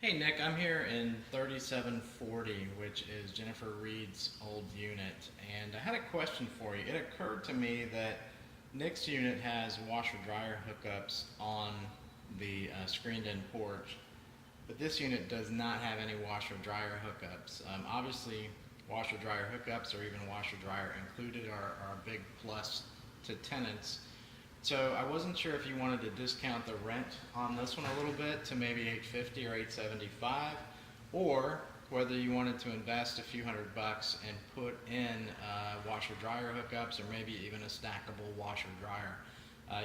Hey Nick, I'm here in 3740, which is Jennifer Reed's old unit, and I had a question for you. It occurred to me that Nick's unit has washer-dryer hookups on the screened-in porch, but this unit does not have any washer-dryer hookups. Obviously, washer-dryer hookups or even washer-dryer included are a big plus to tenants. So I wasn't sure if you wanted to discount the rent on this one a little bit to maybe $850 or $875, or whether you wanted to invest a few $100 and put in washer dryer hookups or maybe even a stackable washer dryer.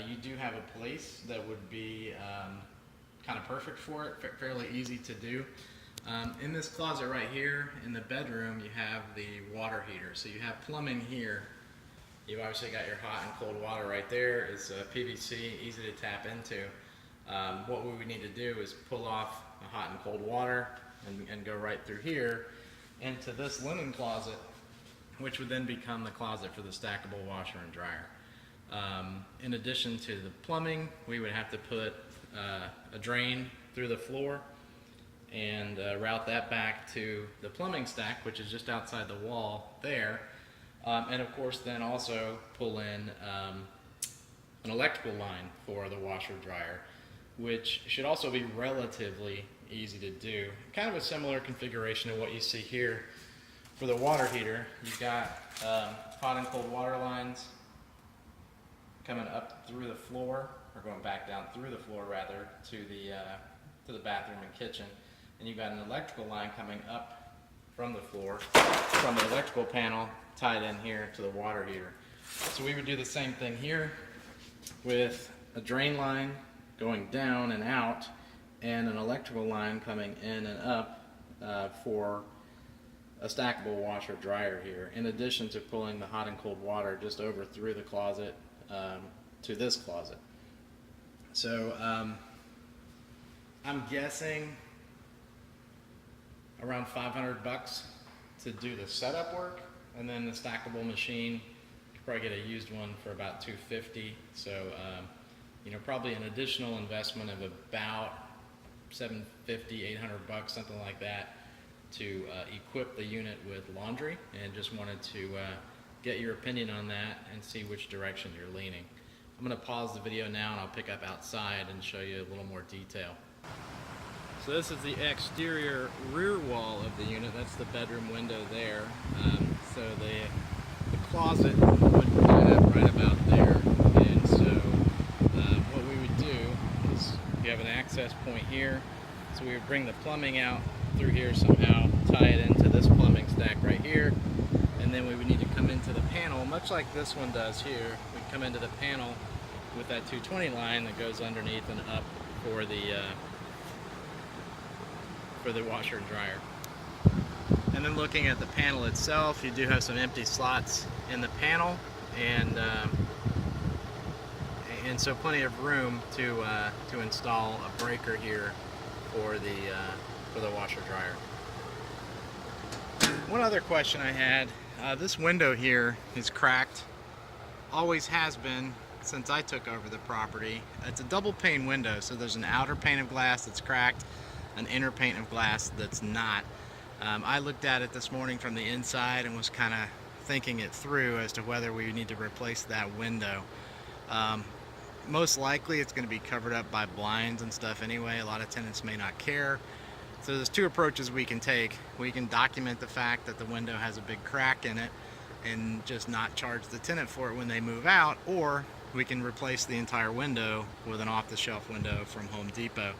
You do have a place that would be kind of perfect for it, fairly easy to do. In this closet right here in the bedroom, you have the water heater. So you have plumbing here. You've obviously got your hot and cold water right there. It's PVC, easy to tap into. What we would need to do is pull off the hot and cold water and go right through here into this linen closet, which would then become the closet for the stackable washer and dryer. In addition to the plumbing, we would have to put a drain through the floor and route that back to the plumbing stack, which is just outside the wall there. And of course then also pull in an electrical line for the washer dryer, which should also be relatively easy to do. Kind of a similar configuration to what you see here for the water heater. You've got hot and cold water lines coming up through the floor, or going back down through the floor rather, to the bathroom and kitchen. And you've got an electrical line coming up from the floor, from the electrical panel, tied in here to the water heater. So we would do the same thing here with a drain line going down and out and an electrical line coming in and up for a stackable washer dryer here, in addition to pulling the hot and cold water just over through the closet to this closet. So I'm guessing around $500 to do the setup work. And then the stackable machine, you could probably get a used one for about $250. So, probably an additional investment of about $750, $800, something like that, to equip the unit with laundry. And just wanted to get your opinion on that and see which direction you're leaning. I'm going to pause the video now and I'll pick up outside and show you a little more detail. So this is the exterior rear wall of the unit. That's the bedroom window there. So the closet would line up right about there. And so what we would do is you have an access point here. So we would bring the plumbing out through here somehow, tie it into this plumbing stack right here. And then we would need to come into the panel, much like this one does here. We'd come into the panel with that 220 line that goes underneath and up for the washer and dryer. And then looking at the panel itself, you do have some empty slots in the panel, and so plenty of room to install a breaker here for the washer dryer. One other question I had: this window here is cracked. Always has been since I took over the property. It's a double pane window, so there's an outer pane of glass that's cracked, an inner pane of glass that's not. I looked at it this morning from the inside and was kind of thinking it through as to whether we need to replace that window. Most likely it's going to be covered up by blinds and stuff anyway. A lot of tenants may not care. So there's two approaches we can take. We can document the fact that the window has a big crack in it and just not charge the tenant for it when they move out, or we can replace the entire window with an off-the-shelf window from Home Depot.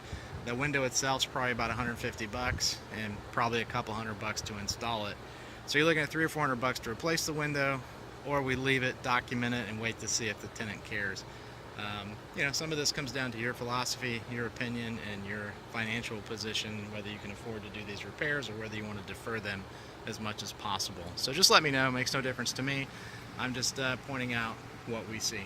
The window itself is probably about $150 and probably a couple $100 to install it. So you're looking at $300 or $400 to replace the window, or we leave it, document it, and wait to see if the tenant cares. Some of this comes down to your philosophy, your opinion, and your financial position, whether you can afford to do these repairs or whether you want to defer them as much as possible. So just let me know. It makes no difference to me. I'm just pointing out what we see.